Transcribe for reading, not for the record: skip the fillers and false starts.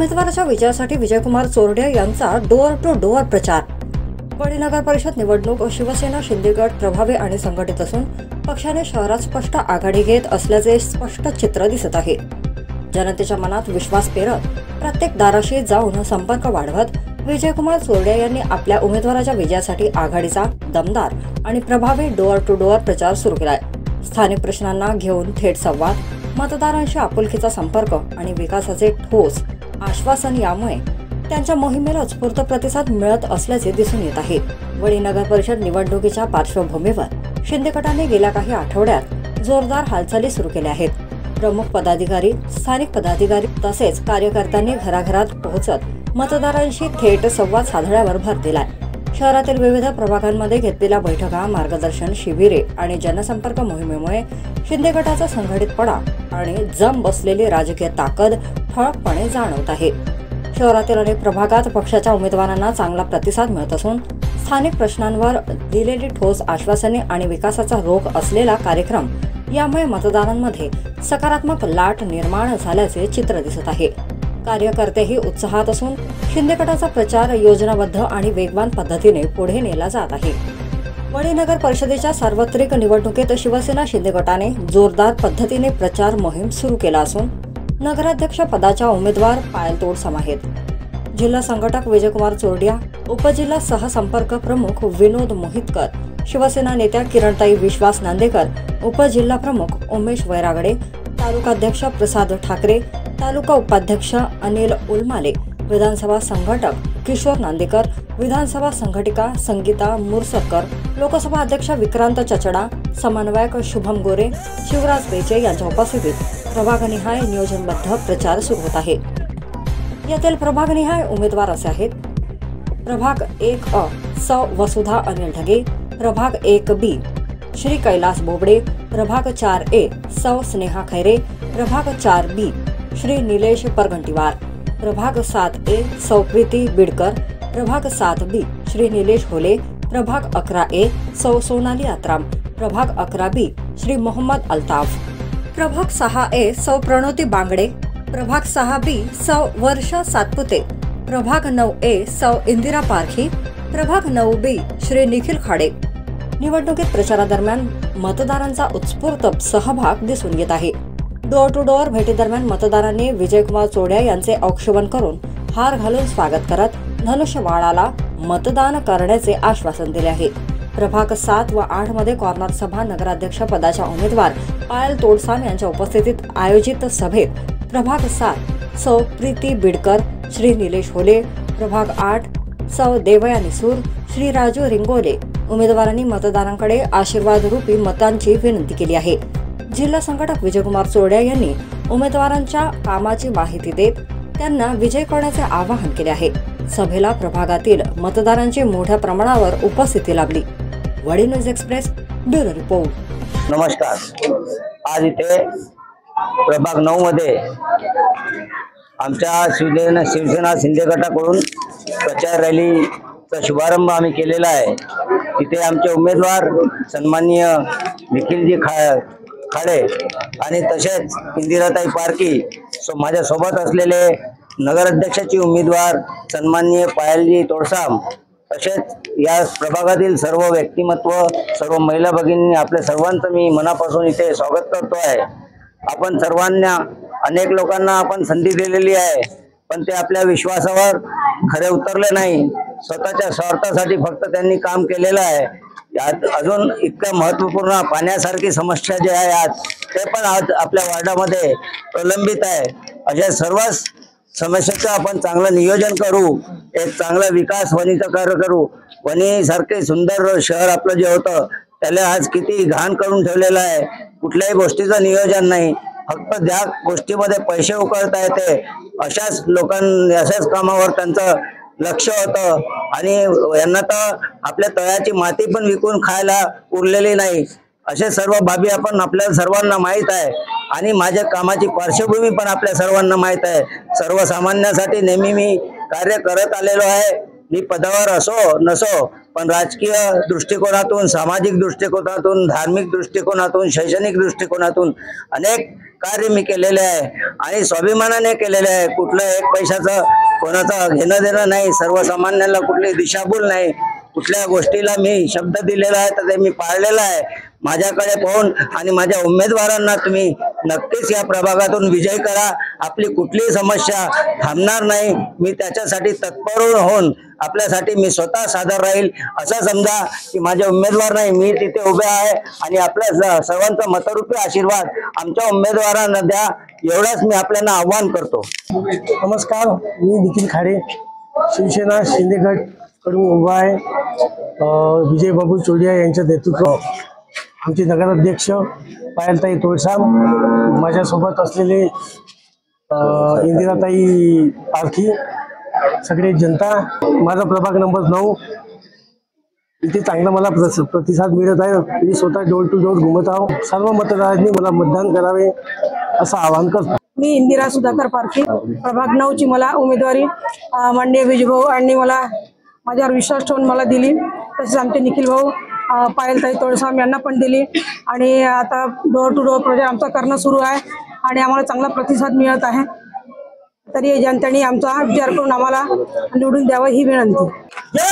उमेदवाराच्या विजयासाठी विजयकुमार चोरडे यांचा डोअर टू डोअर प्रचार। वणी नगर परिषद निवडणूक शिवसेना शिंदे गट प्रभावी आणि संघटित असून पक्षाने शहरात स्पष्ट आघाडी घेत असल्याचे स्पष्ट चित्र दिसत आहे। जनतेच्या मनात विश्वास पेरत प्रत्येक दाराशी जाऊन संपर्क वाढवत विजयकुमार चोरडे यांनी आपल्या उमेदवाराच्या विजयासाठी आघाडीचा दमदार आणि प्रभावी डोअर टू डोअर प्रचार सुरू केलाय। स्थानिक प्रश्नांना घेऊन थेट संवाद, मतदारांशी आपुलकीचा संपर्क आणि विकासाचे ठोस आश्वासन यामुळे त्यांच्या मोहिमेला उत्स्फूर्त प्रतिसाद मिळत असल्याचे दिसून येत आहे। वणी नगर परिषद निवडणुकीच्या पार्श्वभूमीवर शिंदे गटाने गेल्या काही आठवड्यात जोरदार हालचाली सुरू केल्या आहेत। प्रमुख पदाधिकारी, स्थानिक पदाधिकारी तसेच कार्यकर्त्यांनी घराघरात पोहोचत मतदारांशी थेट संवाद साधण्यावर भर दिलाय। शहरातील विविध प्रभागांमध्ये घेतलेल्या बैठका, मार्गदर्शन शिबिरे आणि जनसंपर्क मोहिमेमुळे शिंदे गटाचा संघटितपणा आणि जम बसलेली राजकीय ताकद ठळकपणे जाणवत आहे। शहरातील अनेक प्रभागात पक्षाच्या उमेदवारांना चांगला प्रतिसाद मिळत असून स्थानिक प्रश्नांवर दिलेली ठोस आश्वासने आणि विकासाचा रोख असलेला कार्यक्रम यामुळे मतदारांमध्ये सकारात्मक लाट निर्माण झाल्याचे चित्र दिसत आहे। कार्यकर्तेही उत्साहात असून शिंदे गटाचा प्रचार योजनाबद्ध आणि वेगवान पद्धतीने पुढे नेला जात आहे। वणी नगर परिषदेच्या सार्वत्रिक निवडणुकीत शिवसेना शिंदे गटाने जोरदार पद्धतीने प्रचार मोहीम सुरू केला असून नगराध्यक्ष पदाच्या उमेदवार पायलतोड सम आहेत। जिल्हा संघटक विजयकुमार चोरडिया, उपजिल्हा सहसंपर्क प्रमुख विनोद मोहितकर, शिवसेना नेत्या किरणताई विश्वास नांदेकर, उपजिल्हा प्रमुख उमेश वैरागडे, तालुकाध्यक्ष प्रसाद ठाकरे, तालुका उपाध्यक्ष अनिल उलमाले, विधानसभा संघटक किशोर नांदेकर, विधानसभा संघटिका संगीता मुरसरकर, लोकसभा अध्यक्ष विक्रांत चचडा, समन्वयक शुभम गोरे, शिवराज बेचे यांच्या उपस्थितीत प्रभागनिहाय नियोजनबद्ध प्रचार सुरू होत आहे। यातील प्रभागनिहाय उमेदवार असे आहेत: प्रभाग 1 अ सौ वसुधा अनिल ढगे, प्रभाग 1 बी श्री कैलास बोबडे, प्रभाग 4 ए सौ स्नेहा खैरे, प्रभाग 4 बी श्री निलेश परगंटीवार, प्रभाग 7 ए सौ प्रीती बिडकर, प्रभाग 7 बी श्री निलेश होले, प्रभाग 11 ए सौ सोनाली आत्राम, प्रभाग 11 बी श्री मोहम्मद अल्ताफ, प्रभाग 6 ए सौ प्रणोती बांगडे, प्रभाग 6 बी सौ वर्षा सातपुते, प्रभाग 9 ए सौ इंदिरा पारखी, प्रभाग 9 बी श्री निखिल खाडे। निवडणुकीत प्रचारादरम्यान मतदारांचा उत्स्फूर्त सहभाग दिसून येत आहे। डोअर टू डोअर भेटीदरम्यान मतदारांनी विजयकुमार चोरडे यांचे औक्षवण करून हार घालून स्वागत करत धनुष्यबाणाला मतदान करण्याचे आश्वासन दिले आहे। प्रभाग 7 व 8 मध्ये कॉर्नर सभा नगराध्यक्ष पदाच्या उमेदवार पायल तोडसाम यांच्या उपस्थितीत आयोजित सभेत प्रभाग 7 सौ प्रीती बिडकर, श्री निलेश होले, प्रभाग 8 सौ देवयानी सूर, श्री राजू रिंगोले उमेदवारांनी मतदारांकडे आशीर्वाद रूपी मतांची विनंती केली आहे। जिल्हा संघटक विजयकुमार चोरडे यांनी उमेदवारांच्या कामाची माहिती देत त्यांना विजय करण्याचे आवाहन केले आहे। सभेला प्रभागातील मतदारांची मोठ्या प्रमाणावर उपस्थिती लाभली। वडी न्यूज एक्सप्रेस ब्युरो रिपोर्ट। नमस्कार। आज इथे प्रभाग 9 मध्ये आमच्या शिवसेना शिंदे गटाकडून प्रचार रॅलीचा शुभारंभ आम्ही केलेला आहे। तिथे आमचे उमेदवार सन्माननीय निखिलजी खाडे आणि तसेच इंदिराताई पारखी, माझ्या सोबत असलेले नगराध्यक्षाची उमेदवार सन्माननीय पायलजी तोडसाम, तसेच या प्रभागातील सर्व व्यक्तिमत्व, सर्व महिला भगिनींनी आपल्या सर्वांचं मी मनापासून इथे स्वागत करतो आहे। आपण सर्वांना, अनेक लोकांना आपण संधी दिलेली आहे, पण ते आपल्या विश्वासावर खरे उतरले नाही। स्वतःच्या स्वार्थासाठी फक्त त्यांनी काम केलेलं आहे। अजून इतकं महत्त्वपूर्ण पाण्यासारखी समस्या जी आहे आज, ते पण आज आपल्या वार्डामध्ये प्रलंबित आहे। अशा सर्व समस्याचं आपण चांगलं नियोजन करू, एक चांगला विकास वणीचा कार्य करू। वणी सारखे सुंदर शहर आपलं जे होतं त्याला आज किती घाण करून ठेवलेलं आहे। कुठल्याही गोष्टीचं नियोजन नाही, फक्त ज्या गोष्टीमध्ये पैसे उकळता येते अशाच लोकांना, अशाच कामावर त्यांचं लक्ष होतं आणि यांना तर आपल्या तळ्याची माती पण विकून खायला उरलेली नाही। असे सर्व बाबी आपण आपल्या सर्वांना माहीत आहे आणि माझ्या कामाची पार्श्वभूमी पण आपल्या सर्वांना माहीत आहे। सर्वसामान्यांसाठी नेहमी मी कार्य करत आलेलो आहे मी पदावर असो नसो, पण राजकीय दृष्टिकोनातून, सामाजिक दृष्टिकोनातून, धार्मिक दृष्टिकोनातून, शैक्षणिक दृष्टिकोनातून अनेक कार्य मी केलेले आहे आणि स्वाभिमानाने केलेले आहे. कुठलं एक पैशाचं कोणाचं घेणं देणं नाही, सर्वसामान्यांना कुठली दिशाभूल नाही. कुठल्या गोष्टीला मी शब्द दिलेला आहे तर ते मी पाळलेला आहे. माझ्याकडे पाहून आणि माझ्या उमेदवारांना तुम्ही नक्कीच या प्रभागातून विजय करा. आपली कुठलीही समस्या थांबणार नाही. मी त्याच्यासाठी तत्पर होऊन आपल्यासाठी मी स्वतः सादर राहील असं समजा की माझे उमेदवार नाही, मी तिथे उभे आहे आणि आपल्या सर्वांचा मतरूपी आशीर्वाद आमच्या उमेदवारांना द्या, एवढंच मी आपल्याला आव्हान करतो. नमस्कार, मी निखिल खाडे, शिवसेना शिंदे गट कडून उभा आहे. विजय बाबू चोडिया यांच्या नेतृत्व आमचे नगराध्यक्ष पायलताई तोळसाम, माझ्यासोबत असलेले इंदिराताई पारखी, सगळे जनता. माझा प्रभाग नंबर 9 इथे चांगला मला प्रतिसाद मिळत आहे. मी स्वतः डोर टू डोर घुमत आहो. सर्व मतदारांनी मला मतदान करावे असं आवाहन करतो. मी इंदिरा सुधाकर पारखी, प्रभाग 9 ची मला उमेदवारी माननीय विजयभाऊ यांनी मला माझ्यावर विश्वास ठेवून मला दिली. तसेच आमचे निखिल भाऊ पायलताई तोळसाम यांना पण दिली आणि आता डोर टू डोर प्रचार आमचा करणं सुरू आहे आणि आम्हाला चांगला प्रतिसाद मिळत आहे. तरी जनतेने आमचा विचार करून आम्हाला निवडून द्यावं ही विनंती. जय